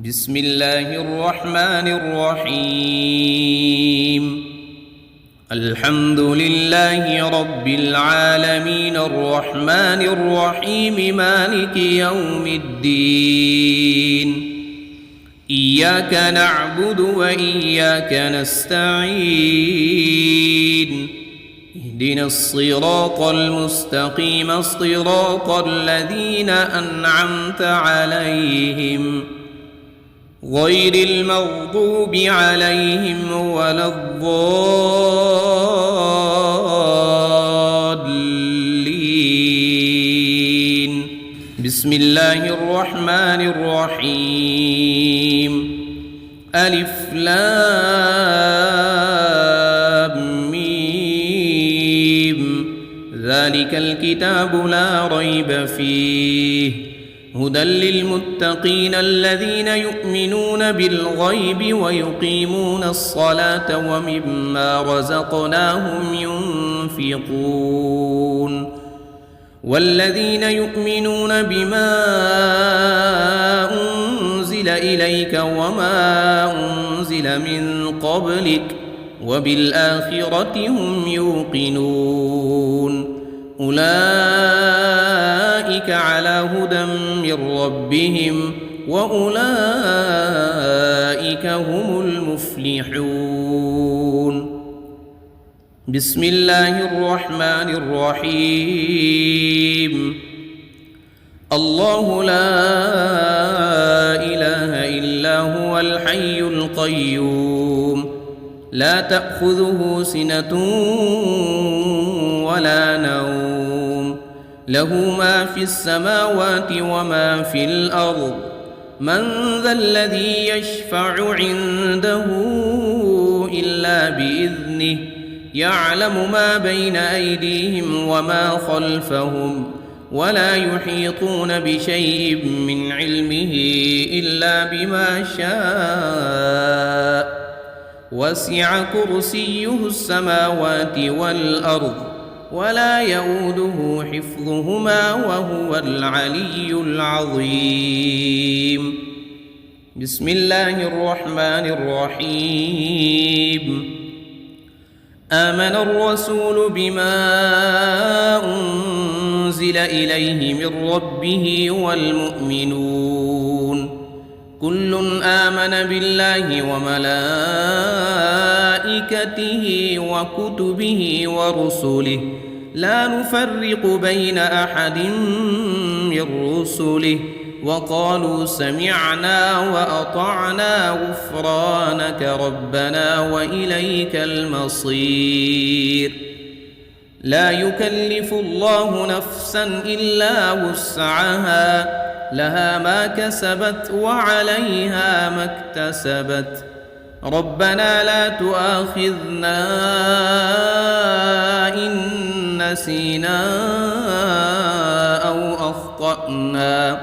بسم الله الرحمن الرحيم. الحمد لله رب العالمين الرحمن الرحيم مالك يوم الدين. إياك نعبد وإياك نستعين. اهدنا الصراط المستقيم صراط الذين أنعمت عليهم غير المغضوب عليهم ولا الضالين. بسم الله الرحمن الرحيم. ألف لام ميم. ذلك الكتاب لا ريب فيه هدى للمتقين الذين يؤمنون بالغيب ويقيمون الصلاة ومما رزقناهم ينفقون والذين يؤمنون بما أنزل إليك وما أنزل من قبلك وبالآخرة هم يوقنون أولئك على هدى من ربهم وأولئك هم المفلحون. بسم الله الرحمن الرحيم. الله لا إله إلا هو الحي القيوم لا تأخذه سنة ولا نوم له ما في السماوات وما في الأرض من ذا الذي يشفع عنده إلا بإذنه يعلم ما بين أيديهم وما خلفهم ولا يحيطون بشيء من علمه إلا بما شاء وسع كرسيه السماوات والأرض ولا يؤوده حفظهما وهو العلي العظيم. بسم الله الرحمن الرحيم. آمن الرسول بما أنزل إليه من ربه والمؤمنون كل آمن بالله وملائكته وكتبه ورسله لا نفرق بين أحد من رسله وقالوا سمعنا وأطعنا غفرانك ربنا وإليك المصير. لا يكلف الله نفسا إلا وسعها لها ما كسبت وعليها ما اكتسبت ربنا لا تؤاخذنا إن نسينا أو أخطأنا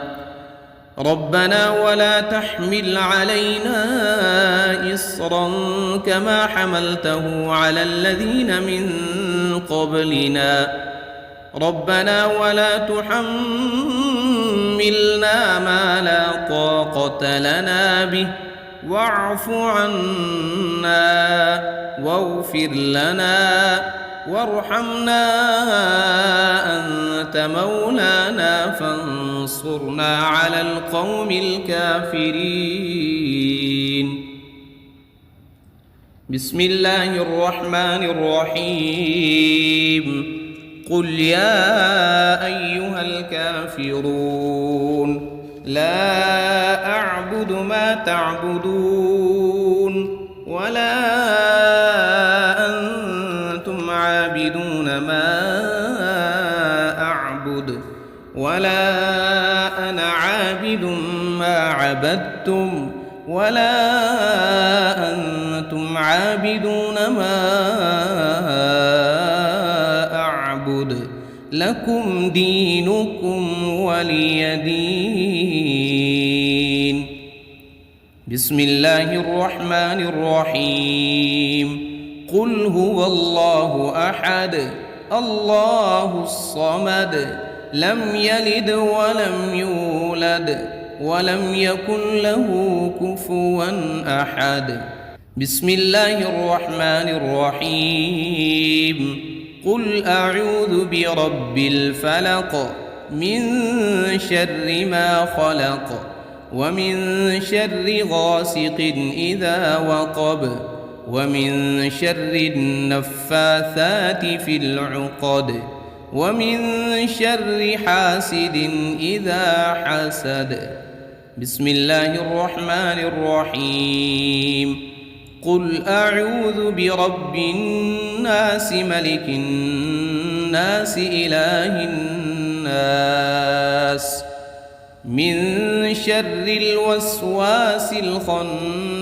ربنا ولا تحمل علينا إصرا كما حملته على الذين من قبلنا ربنا ولا تحملنا ما لا طاقة لنا به واعف عنا واغفر لنا وارحمنا أنت مولانا فانصرنا على القوم الكافرين. بسم الله الرحمن الرحيم. قل يا أيها الكافرون لا أعبد ما تعبدون ولا أنتم عابدون ما أعبد ولا أنا عابد ما عبدتم ولا أنتم عابدون ما أعبد لكم دينكم ولي دين. بسم الله الرحمن الرحيم. قل هو الله أحد الله الصمد لم يلد ولم يولد ولم يكن له كفوا أحد. بسم الله الرحمن الرحيم. قل أعوذ برب الفلق من شر ما خلق ومن شر غاسق إذا وقب ومن شر النفاثات في العقد ومن شر حاسد إذا حسد. بسم الله الرحمن الرحيم. قل أعوذ برب الناس ملك الناس إله الناس من شر الوسواس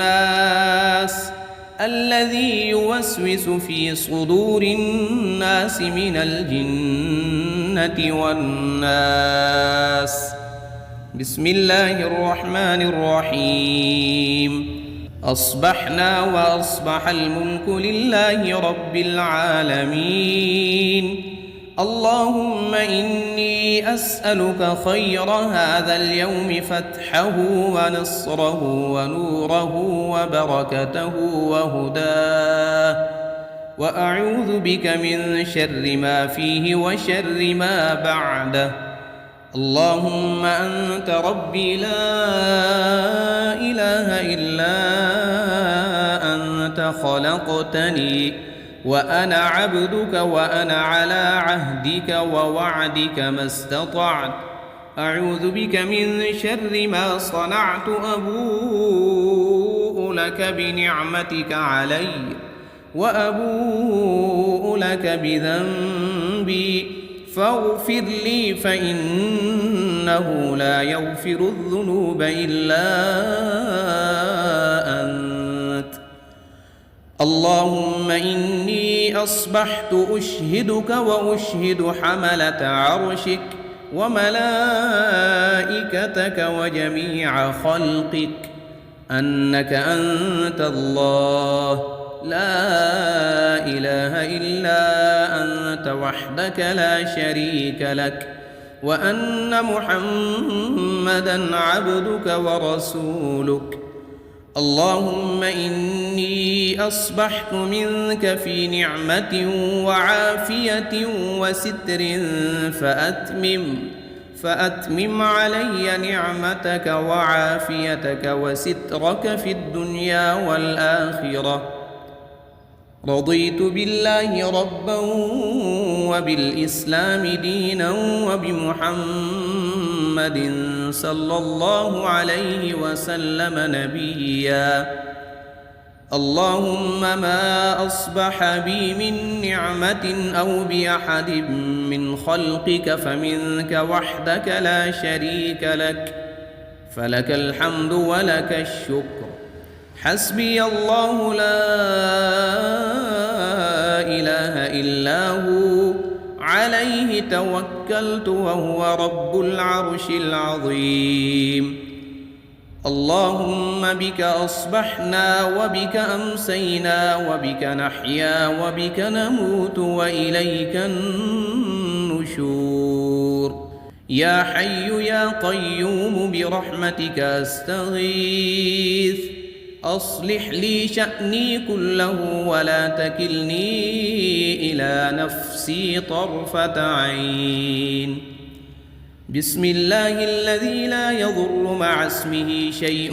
الخناس الذي يوسوس في صدور الناس من الجنة والناس. بسم الله الرحمن الرحيم. أصبحنا وأصبح الملك لله رب العالمين. اللهم إني أسألك خير هذا اليوم فتحه ونصره ونوره وبركته وهداه، وأعوذ بك من شر ما فيه وشر ما بعده. اللهم أنت ربي لا إله إلا أنت خلقتني وأنا عبدك وأنا على عهدك ووعدك ما استطعت. أعوذ بك من شر ما صنعت. أبوء لك بنعمتك علي وأبوء لك بذنبي فاغفر لي فإنه لا يغفر الذنوب إلا أنت. اللهم إني أصبحت أشهدك وأشهد حملة عرشك وملائكتك وجميع خلقك أنك أنت الله لا إله إلا أنت وحدك لا شريك لك، وأن محمدًا عبدك ورسولك. اللهم إني أصبحت منك في نعمة وعافية وستر فأتمم علي نعمتك وعافيتك وسترك في الدنيا والآخرة. رضيت بالله ربا وبالإسلام دينا وبمحمد صلى الله عليه وسلم نبيا. اللهم ما أصبح بي من نعمة أو بأحد من خلقك فمنك وحدك لا شريك لك، فلك الحمد ولك الشكر. حسبي الله لا إله إلا هو عليه توكلت وهو رب العرش العظيم. اللهم بك أصبحنا وبك أمسينا وبك نحيا وبك نموت وإليك النشور. يا حي يا قيوم برحمتك أستغيث. أصلح لي شأني كله ولا تكلني إلى نفسي طرفة عين. بسم الله الذي لا يضر مع اسمه شيء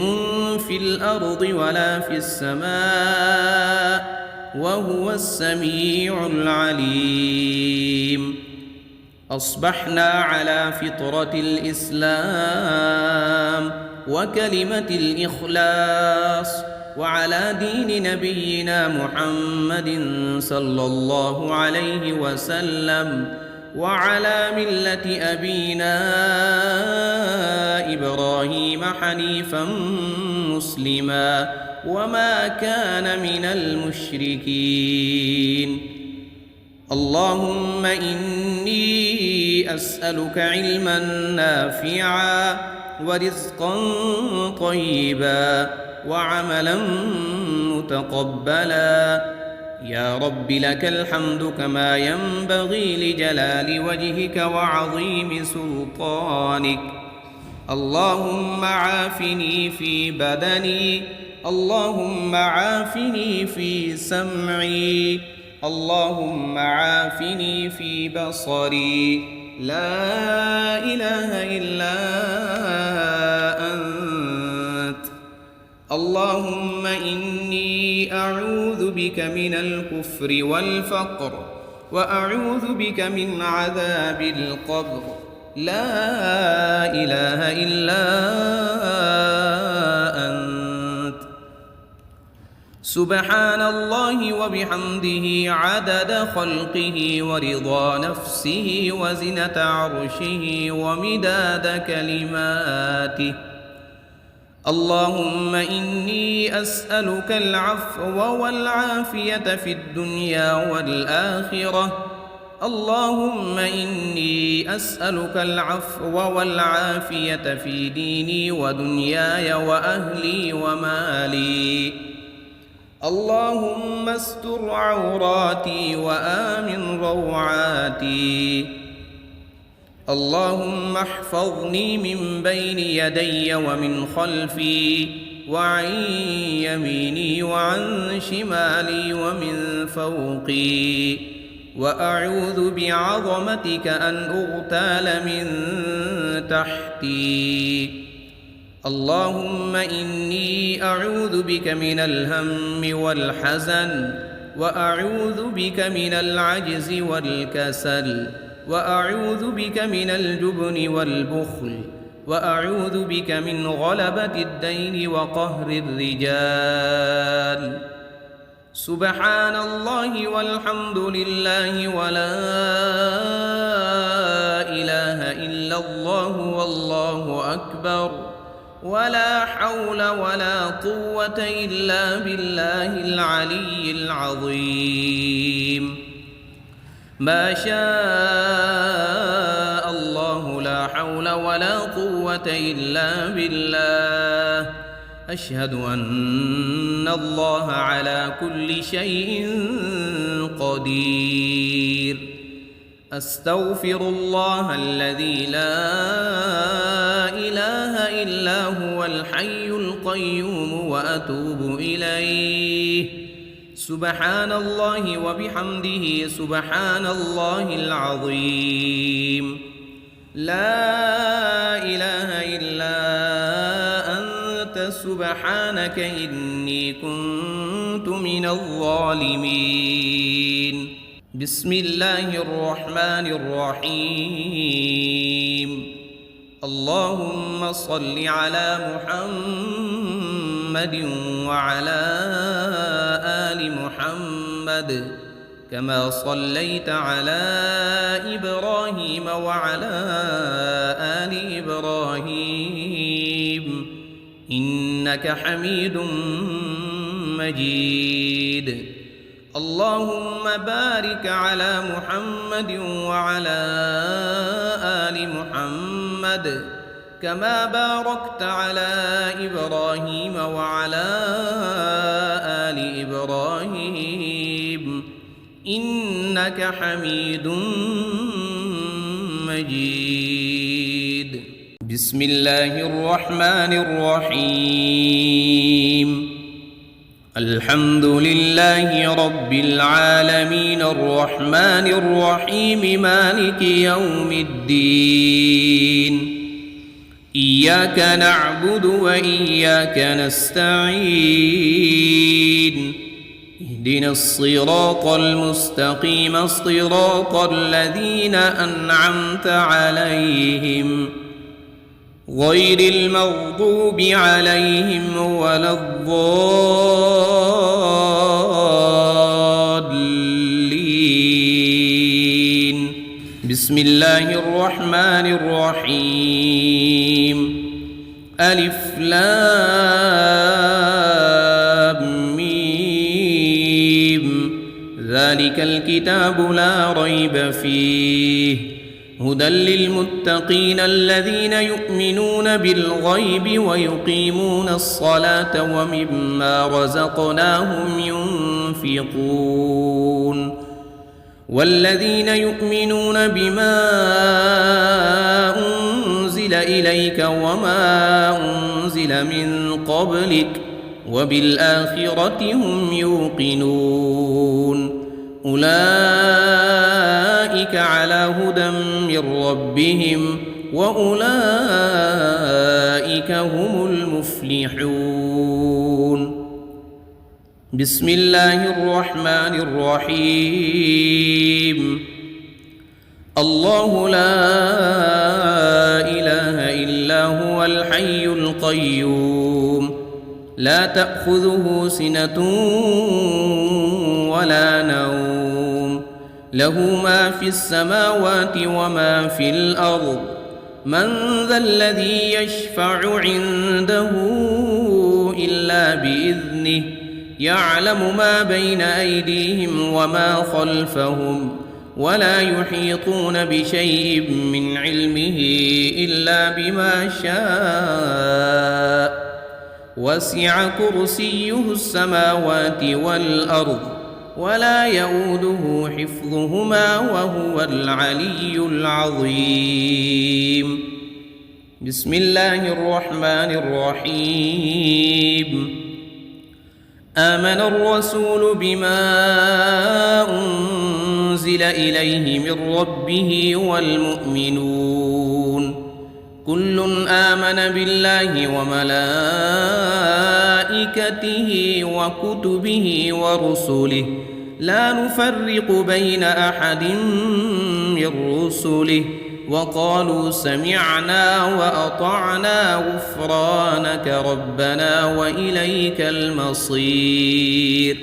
في الأرض ولا في السماء وهو السميع العليم. أصبحنا على فطرة الإسلام وكلمة الإخلاص وعلى دين نبينا محمد صلى الله عليه وسلم وعلى ملة أبينا إبراهيم حنيفا مسلما وما كان من المشركين. اللهم إني أسألك علما نافعا ورزقا طيبا وعملا متقبلا. يا رب لك الحمد كما ينبغي لجلال وجهك وعظيم سلطانك. اللهم عافني في بدني، اللهم عافني في سمعي، اللهم عافني في بصري، لا إله إلا أنت. اللهم إني أعوذ بك من الكفر والفقر، وأعوذ بك من عذاب القبر، لا إله إلا أنت. سبحان الله وبحمده عدد خلقه ورضا نفسه وزنة عرشه ومداد كلماته. اللهم إني أسألك العفو والعافية في الدنيا والآخرة. اللهم إني أسألك العفو والعافية في ديني ودنياي وأهلي ومالي. اللهم استر عوراتي وآمن روعاتي. اللهم احفظني من بين يدي ومن خلفي وعن يميني وعن شمالي ومن فوقي، وأعوذ بعظمتك أن أغتال من تحتي. اللهم إني أعوذ بك من الهم والحزن، وأعوذ بك من العجز والكسل، وأعوذ بك من الجبن والبخل، وأعوذ بك من غلبة الدين وقهر الرجال. سبحان الله والحمد لله ولا إله إلا الله والله أكبر، ولا حول ولا قوة إلا بالله العلي العظيم. ما شاء الله لا حول ولا قوة إلا بالله. أشهد أن الله على كل شيء قدير. أستغفر الله الذي لا إله إلا هو الحي القيوم وأتوب إليه. سبحان الله وبحمده سبحان الله العظيم. لا إله إلا أنت سبحانك إني كنت من الظالمين. بسم الله الرحمن الرحيم. اللهم صل على محمد وعلى آل محمد كما صليت على إبراهيم وعلى آل إبراهيم إنك حميد مجيد. اللهم بارك على محمد وعلى آل محمد كما باركت على إبراهيم وعلى آل إبراهيم إنك حميد مجيد. بسم الله الرحمن الرحيم. الحمد لله رب العالمين الرحمن الرحيم مالك يوم الدين. إياك نعبد وإياك نستعين. اهدنا الصراط المستقيم صراط الذين أنعمت عليهم غير المغضوب عليهم ولا الضالين. بسم الله الرحمن الرحيم. ألف لام ميم. ذلك الكتاب لا ريب فيه هدى للمتقين الذين يؤمنون بالغيب ويقيمون الصلاة ومما رزقناهم ينفقون. والذين يؤمنون بما أنزل أنزل إليك وما أنزل من قبلك وبالآخرة هم يوقنون أولئك على هدى من ربهم وأولئك هم المفلحون بسم الله الرحمن الرحيم الله لا إله إلا هو الحي القيوم لا تأخذه سنة ولا نوم له ما في السماوات وما في الأرض من ذا الذي يشفع عنده إلا بإذنه يعلم ما بين أيديهم وما خلفهم ولا يحيطون بشيء من علمه إلا بما شاء وسع كرسيه السماوات والأرض ولا يؤوده حفظهما وهو العلي العظيم بسم الله الرحمن الرحيم آمن الرسول بما أنزل إليه من ربه والمؤمنون كل آمن بالله وملائكته وكتبه ورسله لا نفرق بين أحد من رسله وقالوا سمعنا وأطعنا غفرانك ربنا وإليك المصير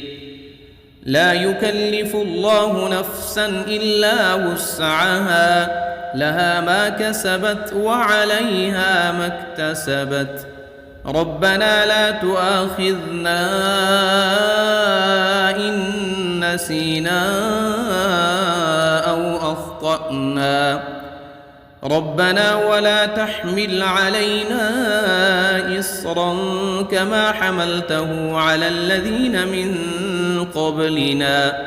لا يكلف الله نفسا إلا وسعها لها ما كسبت وعليها ما اكتسبت ربنا لا تؤاخذنا إن نسينا أو أخطأنا ربنا ولا تحمل علينا إصرا كما حملته على الذين من قبلنا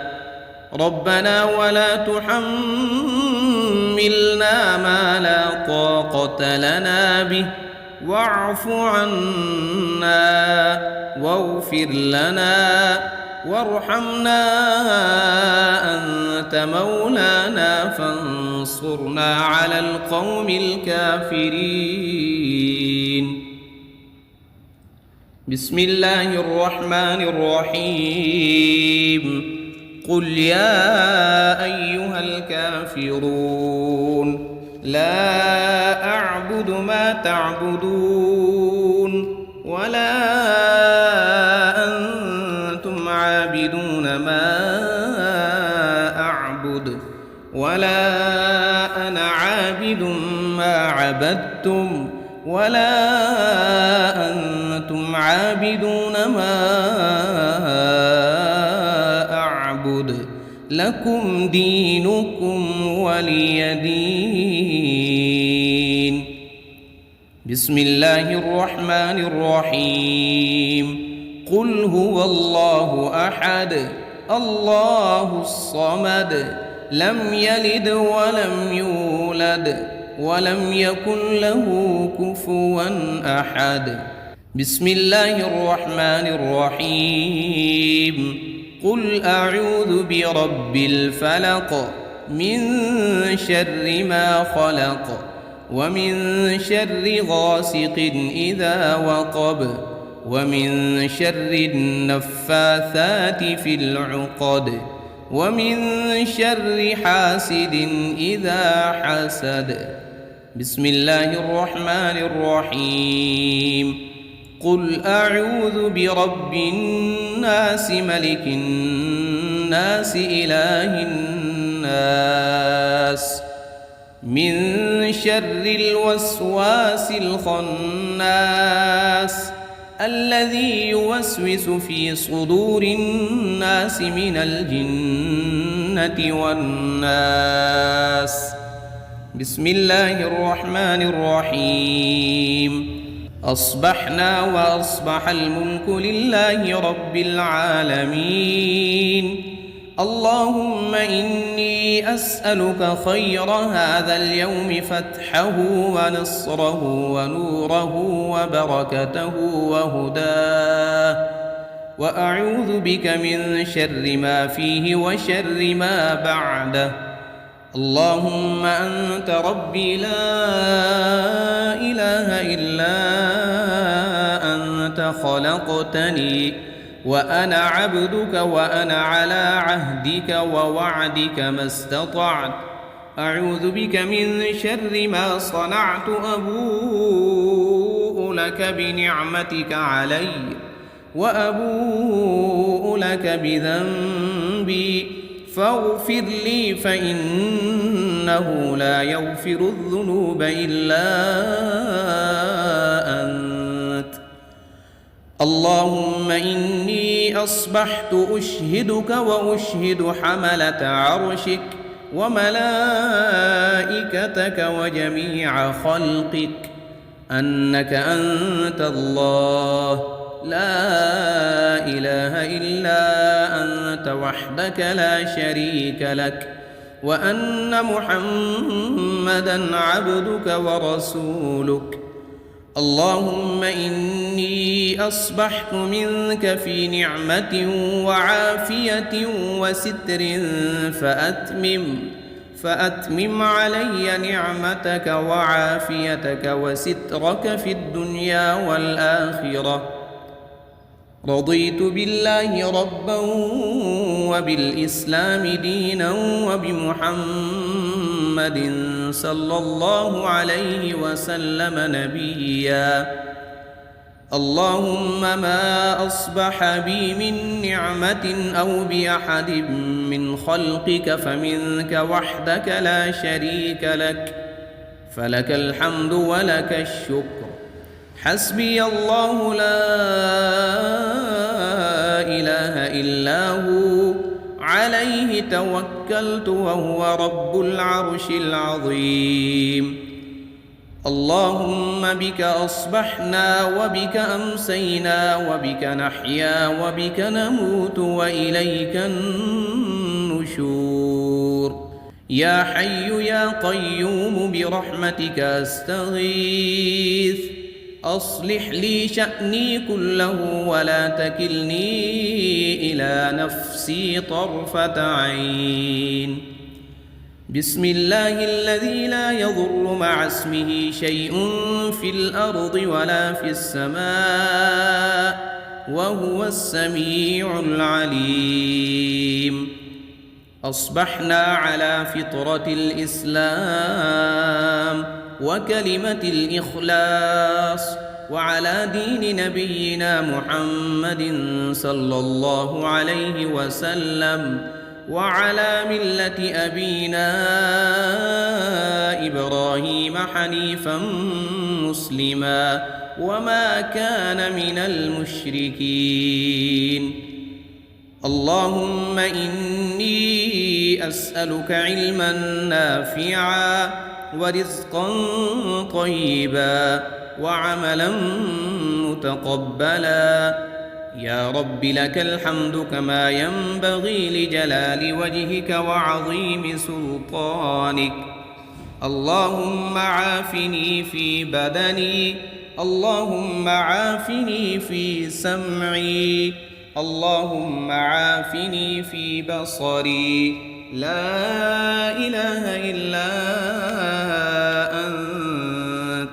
ربنا ولا تحملنا ما لا طاقة لنا به واعف عنا واغفر لنا وارحمنا أنت مولانا فانصرنا على القوم الكافرين بسم الله الرحمن الرحيم قل يا أيها الكافرون لا أعبد ما تعبدون ولا أنتم عابدون ما أعبد ولا أنا عابد ما عبدتم ولا أنتم عابدون ما أعبد لكم دينكم ولي دين بسم الله الرحمن الرحيم قل هو الله أحد الله الصمد لم يلد ولم يولد ولم يكن له كفوا أحد بسم الله الرحمن الرحيم قل أعوذ برب الفلق من شر ما خلق ومن شر غاسق إذا وقب ومن شر النفاثات في العقد ومن شر حاسد إذا حسد بسم الله الرحمن الرحيم قل أعوذ برب الناس ملك الناس إله الناس من شر الوسواس الخناس الذي يوسوس في صدور الناس من الجنة والناس بسم الله الرحمن الرحيم أصبحنا وأصبح الملك لله رب العالمين اللهم إني أسألك خير هذا اليوم فتحه ونصره ونوره وبركته وهداه، وأعوذ بك من شر ما فيه وشر ما بعده. اللهم أنت ربي لا إله إلا أنت خلقتني وأنا عبدك وأنا على عهدك ووعدك ما استطعت. أعوذ بك من شر ما صنعت، أبوء لك بنعمتك علي وأبوء لك بذنبي فاغفر لي فإنه لا يغفر الذنوب إلا أنت. اللهم إني أصبحت أشهدك وأشهد حملة عرشك وملائكتك وجميع خلقك أنك أنت الله لا إله إلا أنت وحدك لا شريك لك، وأن محمدًا عبدك ورسولك. اللهم إني أصبحت منك في نعمة وعافية وستر فأتمم علي نعمتك وعافيتك وسترك في الدنيا والآخرة. رضيت بالله ربا وبالإسلام دينا وبمحمد صلى الله عليه وسلم نبيا. اللهم ما أصبح بي من نعمة أو بأحد من خلقك فمنك وحدك لا شريك لك، فلك الحمد ولك الشكر. حسبي الله لا إله إلا هو عليه توكلت وهو رب العرش العظيم. اللهم بك أصبحنا وبك أمسينا وبك نحيا وبك نموت وإليك النشور. يا حي يا قيوم برحمتك أستغيث، أصلح لي شأني كله ولا تكلني إلى نفسي طرفة عين. بسم الله الذي لا يضر مع اسمه شيء في الأرض ولا في السماء وهو السميع العليم. أصبحنا على فطرة الإسلام وكلمة الإخلاص وعلى دين نبينا محمد صلى الله عليه وسلم وعلى ملة أبينا إبراهيم حنيفا مسلما وما كان من المشركين. اللهم إني أسألك علما نافعا ورزقا طيبا وعملا متقبلا. يا رب لك الحمد كما ينبغي لجلال وجهك وعظيم سلطانك. اللهم عافني في بدني، اللهم عافني في سمعي، اللهم عافني في بصري. لا إله إلا أنت.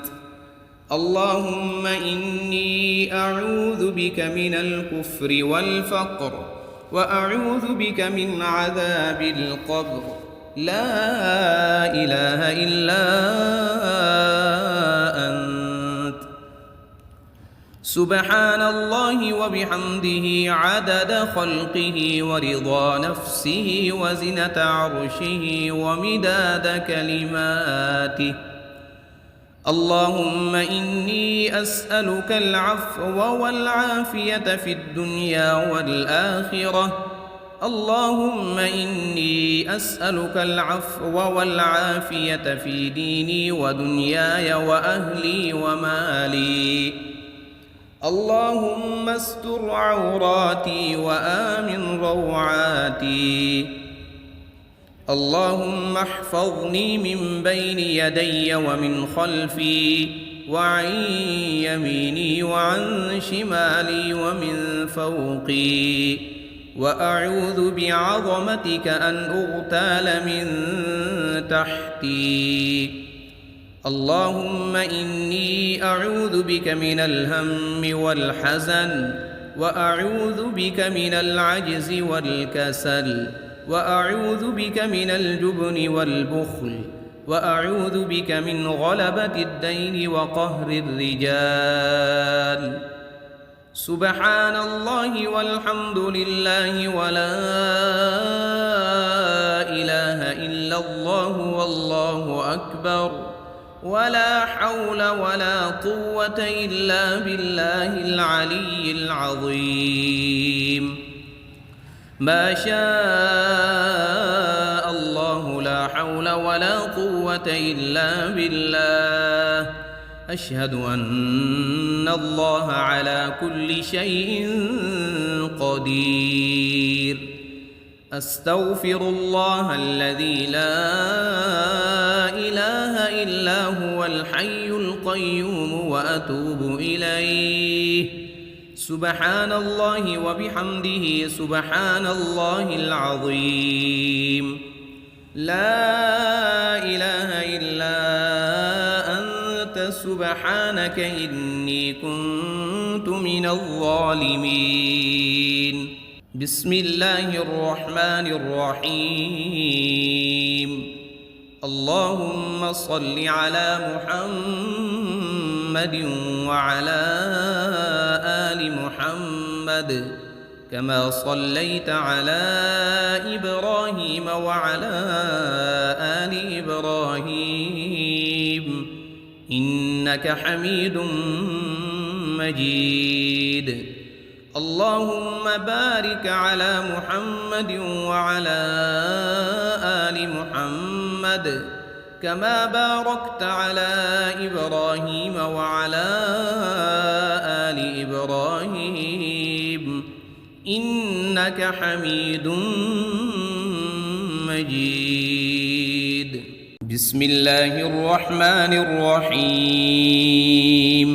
اللهم إني أعوذ بك من الكفر والفقر وأعوذ بك من عذاب القبر. لا إله إلا أنت. سبحان الله وبحمده عدد خلقه ورضا نفسه وزنة عرشه ومداد كلماته. اللهم إني أسألك العفو والعافية في الدنيا والآخرة. اللهم إني أسألك العفو والعافية في ديني ودنياي وأهلي ومالي. اللهم استر عوراتي وآمن روعاتي. اللهم احفظني من بين يدي ومن خلفي وعن يميني وعن شمالي ومن فوقي، وأعوذ بعظمتك أن أغتال من تحتي. اللهم إني أعوذ بك من الهم والحزن، وأعوذ بك من العجز والكسل، وأعوذ بك من الجبن والبخل، وأعوذ بك من غلبة الدين وقهر الرجال. سبحان الله والحمد لله ولا إله إلا الله والله أكبر، ولا حول ولا قوة إلا بالله العلي العظيم. ما شاء الله لا حول ولا قوة إلا بالله. أشهد أن الله على كل شيء قدير. أستغفر الله الذي لا إله إلا هو الحي القيوم وأتوب إليه. سبحان الله وبحمده سبحان الله العظيم. لا إله إلا أنت سبحانك إني كنت من الظالمين. بسم الله الرحمن الرحيم. اللهم صل على محمد وعلى آل محمد كما صليت على إبراهيم وعلى آل إبراهيم إنك حميد مجيد. اللهم بارك على محمد وعلى آل محمد كما باركت على إبراهيم وعلى آل إبراهيم إنك حميد مجيد. بسم الله الرحمن الرحيم.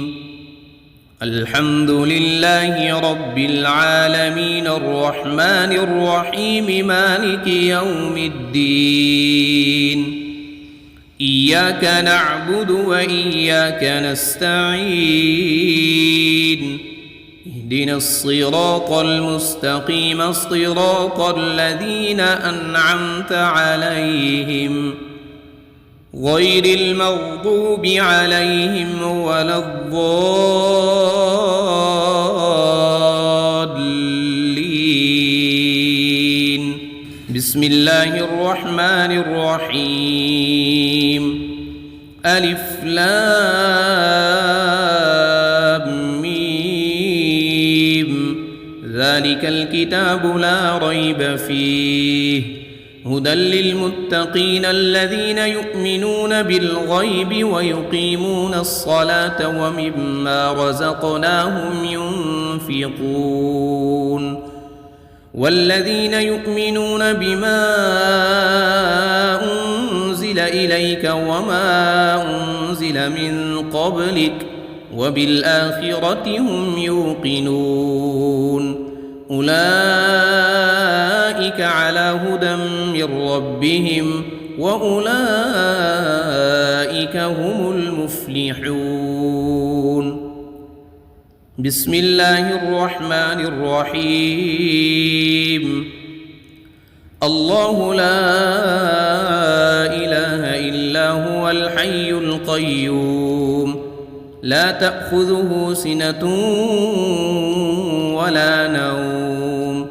الحمد لله رب العالمين الرحمن الرحيم مالك يوم الدين. إياك نعبد وإياك نستعين. اهدنا الصراط المستقيم صراط الذين أنعمت عليهم غير المغضوب عليهم ولا الضالين. بسم الله الرحمن الرحيم. ألف لام ميم. ذلك الكتاب لا ريب فيه هدى للمتقين الذين يؤمنون بالغيب ويقيمون الصلاة ومما رزقناهم ينفقون. والذين يؤمنون بما أنزل إليك وما أنزل من قبلك وبالآخرة هم يوقنون. أولئك على هدى من ربهم وأولئك هم المفلحون. بسم الله الرحمن الرحيم. الله لا إله إلا هو الحي القيوم لا تأخذه سنة ولا نوم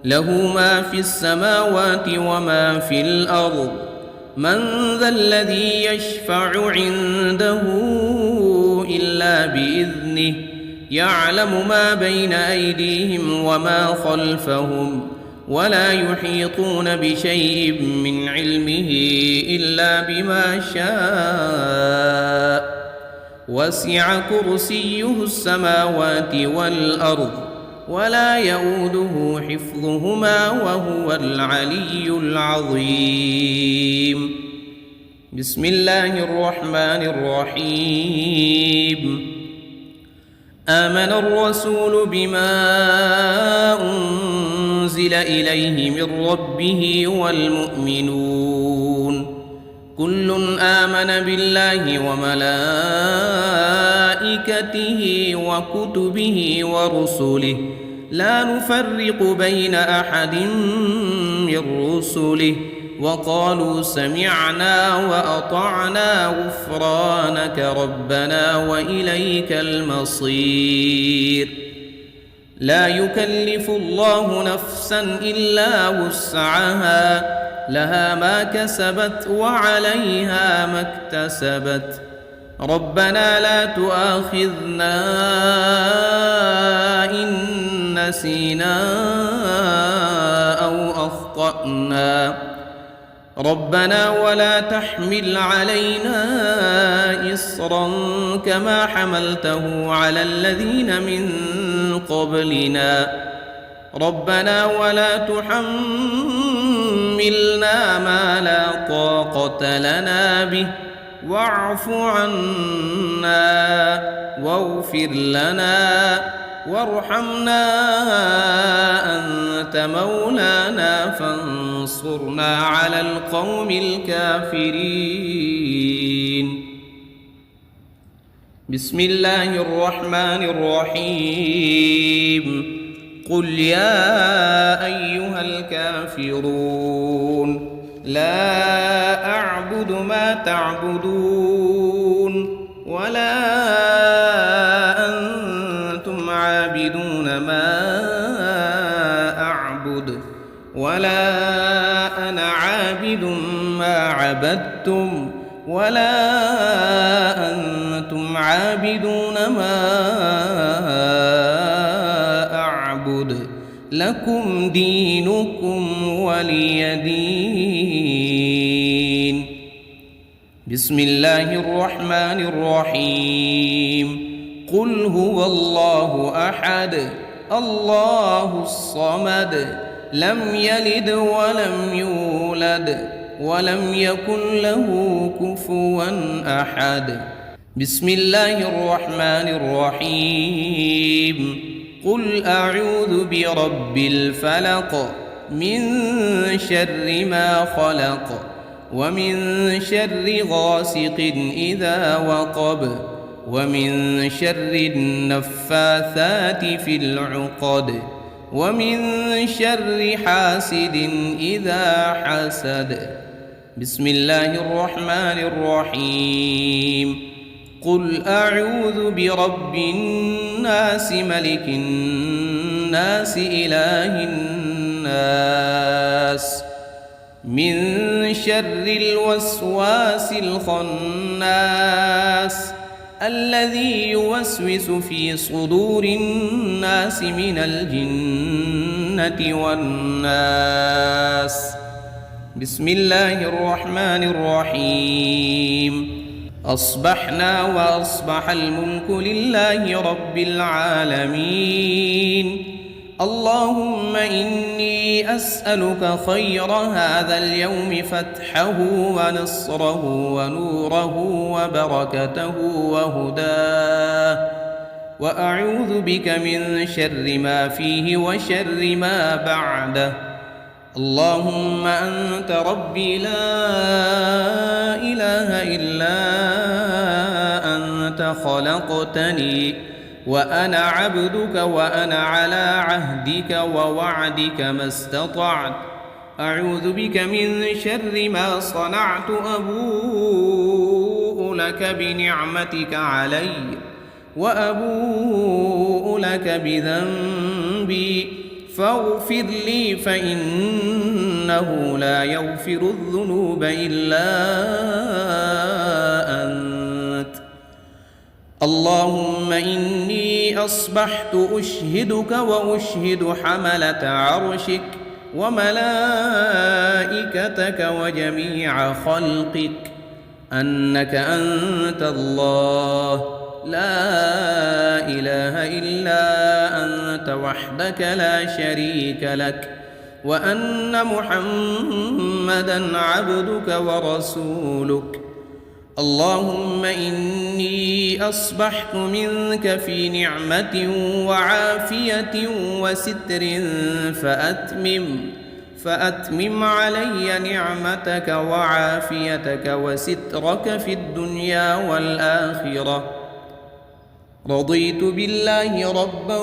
له ما في السماوات وما في الأرض. من ذا الذي يشفع عنده إلا بإذنه يعلم ما بين أيديهم وما خلفهم ولا يحيطون بشيء من علمه إلا بما شاء وسع كرسيه السماوات والأرض ولا يؤوده حفظهما وهو العلي العظيم. بسم الله الرحمن الرحيم. آمن الرسول بما أنزل إليه من ربه والمؤمنون كل آمن بالله وملائكته وكتبه ورسله لا نفرق بين أحد من رسله وقالوا سمعنا وأطعنا غفرانك ربنا وإليك المصير. لا يكلف الله نفسا إلا وسعها لها ما كسبت وعليها ما اكتسبت ربنا لا تؤاخذنا إن نسينا أو أخطأنا ربنا ولا تحمل علينا إصرا كما حملته على الذين من قبلنا ربنا ولا تحملنا ما لا طاقة لنا به واعف عنا واغفر لنا وارحمنا أنت مولانا فانصرنا على القوم الكافرين. بسم الله الرحمن الرحيم. قل يا أيها الكافرون لا أعبد ما تعبدون ولا أنتم عابدون ما أعبد ولا أنا عابد ما عبدتم ولا أنتم عابدون ما أعبد لكم دينكم ولي دين. بسم الله الرحمن الرحيم. قل هو الله أحد الله الصمد لم يلد ولم يولد ولم يكن له كفوا أحد. بسم الله الرحمن الرحيم. قل أعوذ برب الفلق من شر ما خلق ومن شر غاسق إذا وقب ومن شر النفاثات في العقد ومن شر حاسد إذا حسد. بسم الله الرحمن الرحيم. قل أعوذ برب الناس ملك الناس إله الناس من شر الوسواس الخناس الذي يوسوس في صدور الناس من الجنة والناس. بسم الله الرحمن الرحيم. أصبحنا وأصبح الملك لله رب العالمين. اللهم إني أسألك خير هذا اليوم فتحه ونصره ونوره وبركته وهداه وأعوذ بك من شر ما فيه وشر ما بعده. اللهم أنت ربي لا إله إلا أنت خلقتني وأنا عبدك وأنا على عهدك ووعدك ما استطعت. أعوذ بك من شر ما صنعت أبوء لك بنعمتك علي وأبوء لك بذنبي فاغفر لي فإنه لا يغفر الذنوب إلا أنت. اللهم إني أصبحت أشهدك وأشهد حملة عرشك وملائكتك وجميع خلقك أنك أنت الله لا إله إلا أنت وحدك لا شريك لك وأن محمدًا عبدك ورسولك. اللهم إني أصبحت منك في نعمة وعافية وستر فأتمم علي نعمتك وعافيتك وسترك في الدنيا والآخرة. رضيت بالله ربا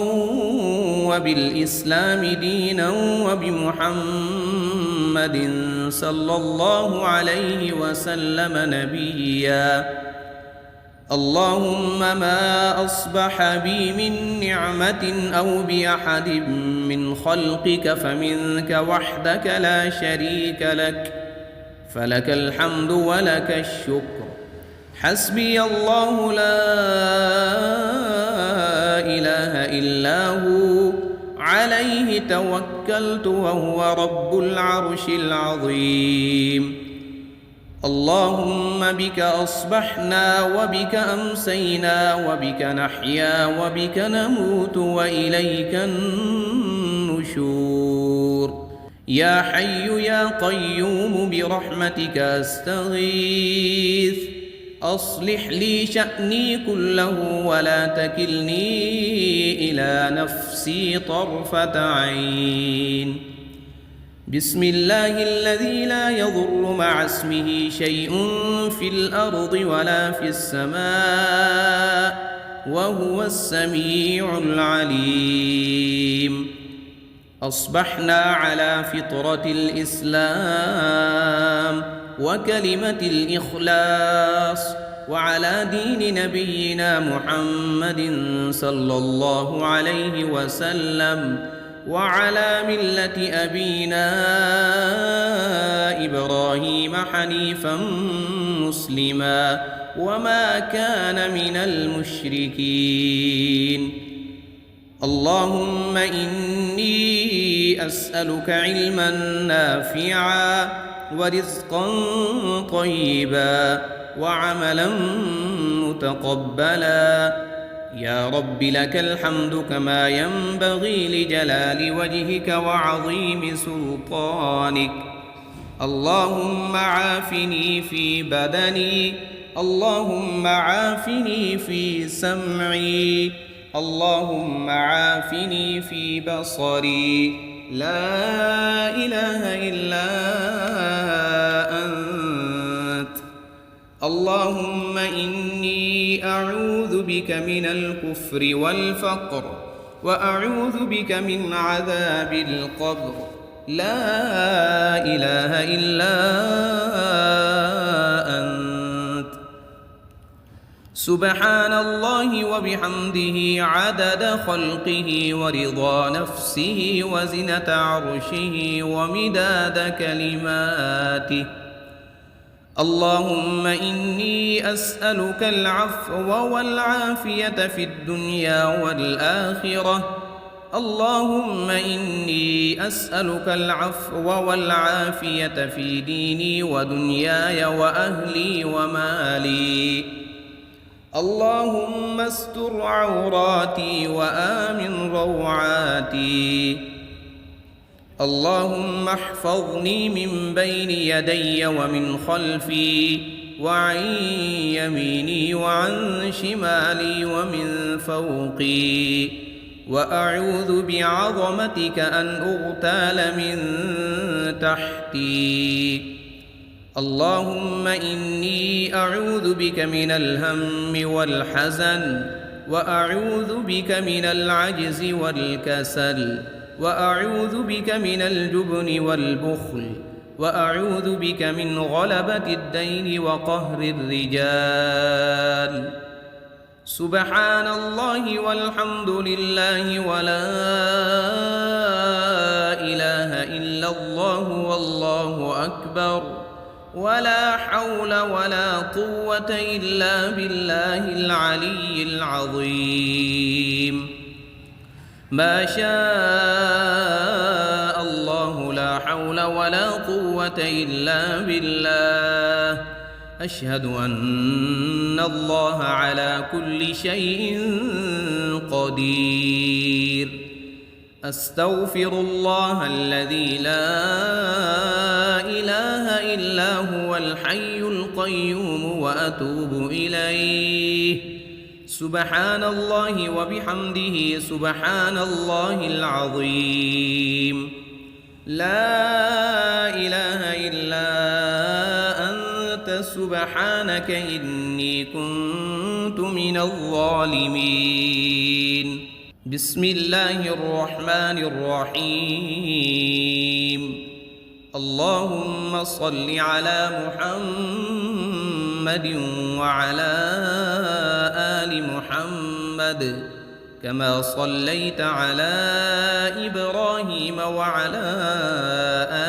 وبالإسلام دينا وبمحمد صلى الله عليه وسلم نبيا. اللهم ما أصبح بي من نعمة أو بأحد من خلقك فمنك وحدك لا شريك لك، فلك الحمد ولك الشكر. حسبي الله لا إله إلا هو عليه توكلت وهو رب العرش العظيم. اللهم بك أصبحنا وبك أمسينا وبك نحيا وبك نموت وإليك النشور. يا حي يا قيوم برحمتك أستغيث، أصلح لي شأني كله ولا تكلني إلى نفسي طرفة عين. بسم الله الذي لا يضر مع اسمه شيء في الأرض ولا في السماء وهو السميع العليم. أصبحنا على فطرة الإسلام وكلمة الإخلاص وعلى دين نبينا محمد صلى الله عليه وسلم وعلى ملة أبينا إبراهيم حنيفا مسلما وما كان من المشركين. اللهم إني أسألك علما نافعا ورزقا طيبا وعملا متقبلا. يا رب لك الحمد كما ينبغي لجلال وجهك وعظيم سلطانك. اللهم عافني في بدني، اللهم عافني في سمعي، اللهم عافني في بصري. لا إله إلا أنت. اللهم إني أعوذ بك من الكفر والفقر وأعوذ بك من عذاب القبر. لا إله إلا أنت. سبحان الله وبحمده عدد خلقه ورضا نفسه وزنة عرشه ومداد كلماته. اللهم إني أسألك العفو والعافية في الدنيا والآخرة. اللهم إني أسألك العفو والعافية في ديني ودنياي وأهلي ومالي. اللهم استر عوراتي وآمن روعاتي. اللهم احفظني من بين يدي ومن خلفي وعن يميني وعن شمالي ومن فوقي، وأعوذ بعظمتك أن أغتال من تحتي. اللهم إني أعوذ بك من الهم والحزن، وأعوذ بك من العجز والكسل، وأعوذ بك من الجبن والبخل، وأعوذ بك من غلبة الدين وقهر الرجال. سبحان الله والحمد لله ولا إله إلا الله والله أكبر، ولا حول ولا قوة إلا بالله العلي العظيم. ما شاء الله لا حول ولا قوة إلا بالله. أشهد أن الله على كل شيء قدير. أستغفر الله الذي لا إله إلا هو الحي القيوم وأتوب إليه. سبحان الله وبحمده سبحان الله العظيم. لا إله إلا أنت سبحانك إني كنت من الظالمين. بسم الله الرحمن الرحيم. اللهم صل على محمد وعلى آل محمد كما صليت على إبراهيم وعلى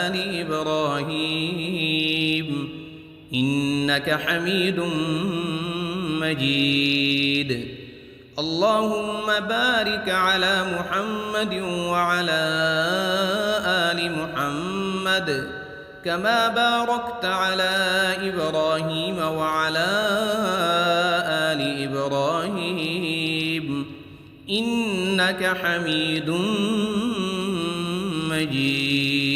آل إبراهيم إنك حميد مجيد. اللهم بارك على محمد وعلى آل محمد كما باركت على إبراهيم وعلى آل إبراهيم إنك حميد مجيد.